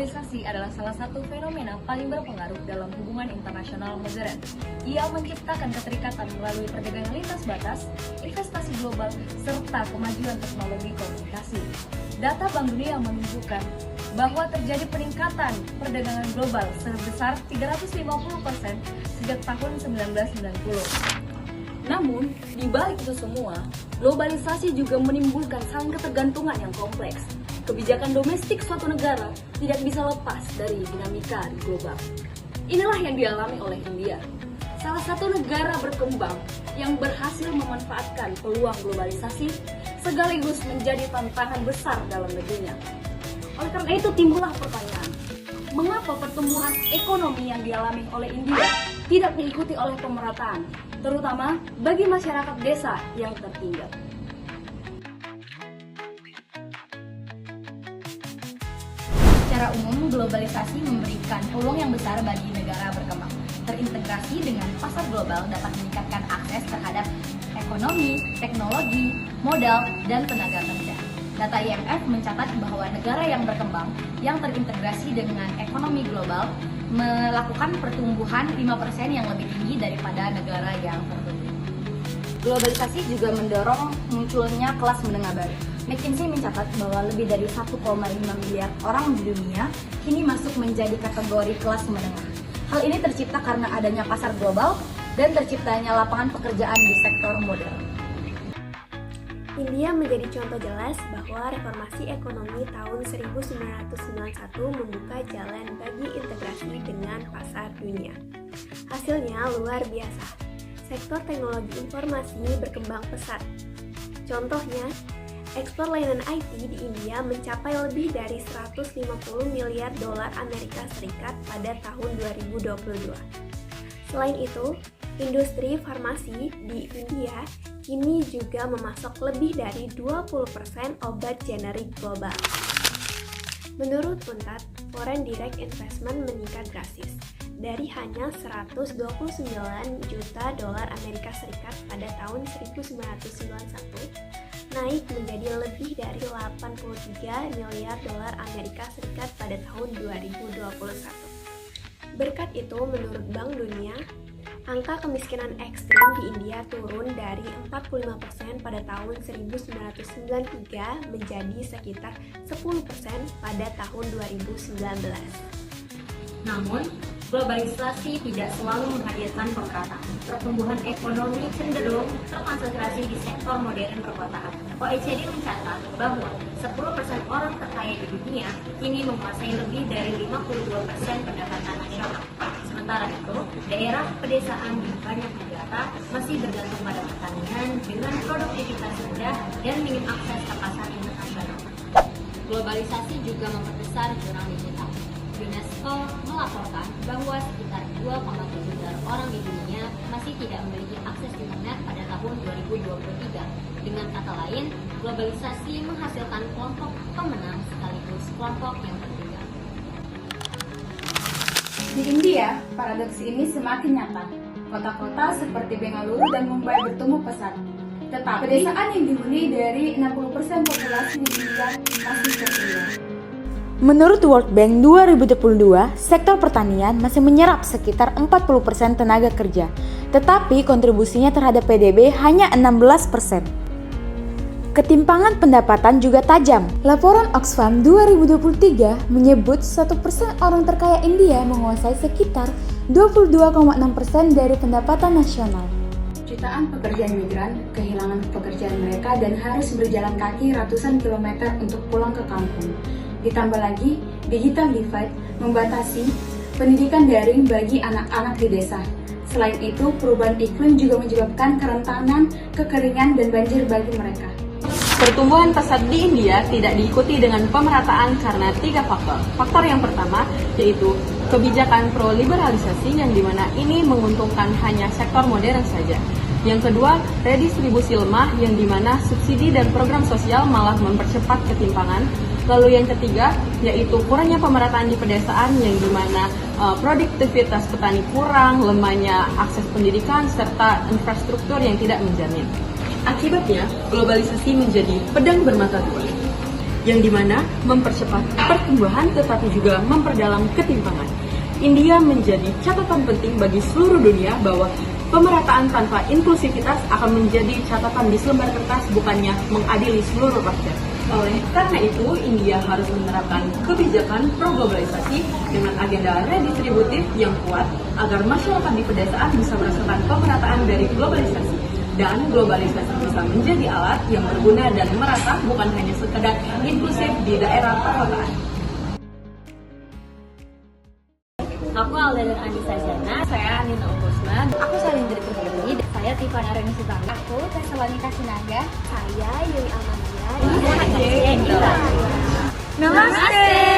Globalisasi adalah salah satu fenomena paling berpengaruh dalam hubungan internasional modern. Ia menciptakan keterikatan melalui perdagangan lintas batas, investasi global, serta kemajuan teknologi komunikasi. Data Bank Dunia menunjukkan bahwa terjadi peningkatan perdagangan global sebesar 350% sejak tahun 1990. Namun, di balik itu semua, globalisasi juga menimbulkan saling ketergantungan yang kompleks. Kebijakan domestik suatu negara tidak bisa lepas dari dinamika global. Inilah yang dialami oleh India, salah satu negara berkembang yang berhasil memanfaatkan peluang globalisasi sekaligus menjadi tantangan besar dalam negerinya. Oleh karena itu timbullah pertanyaan, mengapa pertumbuhan ekonomi yang dialami oleh India tidak diikuti oleh pemerataan, terutama bagi masyarakat desa yang tertinggal? Secara umum, globalisasi memberikan peluang yang besar bagi negara berkembang. Terintegrasi dengan pasar global dapat meningkatkan akses terhadap ekonomi, teknologi, modal, dan tenaga kerja. Data IMF mencatat bahwa negara yang berkembang yang terintegrasi dengan ekonomi global melakukan pertumbuhan 5% yang lebih tinggi daripada negara yang tertutup. Globalisasi juga mendorong munculnya kelas menengah baru. McKinsey mencatat bahwa lebih dari 1,5 miliar orang di dunia kini masuk menjadi kategori kelas menengah. Hal ini tercipta karena adanya pasar global dan terciptanya lapangan pekerjaan di sektor modern. India menjadi contoh jelas bahwa reformasi ekonomi tahun 1991 membuka jalan bagi integrasi dengan pasar dunia. Hasilnya luar biasa. Sektor teknologi informasi berkembang pesat. Contohnya, ekspor layanan IT di India mencapai lebih dari 150 miliar dolar Amerika Serikat pada tahun 2022. Selain itu, industri farmasi di India kini juga memasok lebih dari 20% obat generik global. Menurut UNTAD, foreign direct investment meningkat drastis dari hanya 129 juta dolar Amerika Serikat pada tahun 1991 naik menjadi lebih dari 83 miliar dolar Amerika Serikat pada tahun 2021. Berkat itu, menurut Bank Dunia, angka kemiskinan ekstrim di India turun dari 45% pada tahun 1993 menjadi sekitar 10% pada tahun 2019. Namun, globalisasi tidak selalu menghadirkan pemerataan. Pertumbuhan ekonomi cenderung terkonsentrasi di sektor modern perkotaan. OECD mencatat bahwa 10% orang terkaya di dunia kini menguasai lebih dari 52% pendapatan nasional. Sementara itu, daerah pedesaan di banyak negara masih bergantung pada pertanian dengan produktivitas rendah dan minim akses ke pasar internasional. Globalisasi juga memperbesar jurang digital. UNESCO melaporkan bahwa sekitar 2,7 juta orang di dunia masih tidak memiliki akses internet pada tahun 2023. Dengan kata lain, globalisasi menghasilkan kelompok pemenang sekaligus kelompok yang tertinggal. Di India, paradoks ini semakin nyata. Kota-kota seperti Bengaluru dan Mumbai bertumbuh pesat. Tetapi pedesaan yang dihuni dari 60% populasi di India masih tertinggal. Menurut World Bank 2022, sektor pertanian masih menyerap sekitar 40% tenaga kerja, tetapi kontribusinya terhadap PDB hanya 16%. ketimpangan pendapatan juga tajam. Laporan Oxfam 2023 menyebut 1% orang terkaya India menguasai sekitar 22,6% dari pendapatan nasional. Jutaan pekerja migran kehilangan pekerjaan mereka dan harus berjalan kaki ratusan kilometer untuk pulang ke kampung. Ditambah lagi, digital divide membatasi pendidikan daring bagi anak-anak di desa. Selain itu, perubahan iklim juga menyebabkan kerentanan, kekeringan, dan banjir bagi mereka. Pertumbuhan pesat di India tidak diikuti dengan pemerataan karena 3 faktor. Faktor yang pertama yaitu kebijakan pro-liberalisasi yang dimana ini menguntungkan hanya sektor modern saja. Yang kedua, redistribusi lemah yang dimana subsidi dan program sosial malah mempercepat ketimpangan. Lalu yang ketiga yaitu kurangnya pemerataan di pedesaan yang dimana produktivitas petani kurang, lemahnya akses pendidikan, serta infrastruktur yang tidak menjamin. Akibatnya, globalisasi menjadi pedang bermata dua, yang dimana mempercepat pertumbuhan tetapi juga memperdalam ketimpangan. India menjadi catatan penting bagi seluruh dunia bahwa pemerataan tanpa inklusivitas akan menjadi catatan di selembar kertas, bukannya mengadili seluruh rakyat. Oleh karena itu, India harus menerapkan kebijakan pro-globalisasi dengan agenda redistributif yang kuat agar masyarakat di pedesaan bisa merasakan pemerataan dari globalisasi. Dan globalisasi bisa menjadi alat yang berguna dan merata, bukan hanya sekedar inklusif di daerah perkotaan. Aku Alda dan Anissa Jana. Saya Anina Ukusman. Aku Salindri Putri. Saya Tiffany Areni Sutami. Aku Tesalwanika Sinaga. Saya Yuli Amalia. Namaste.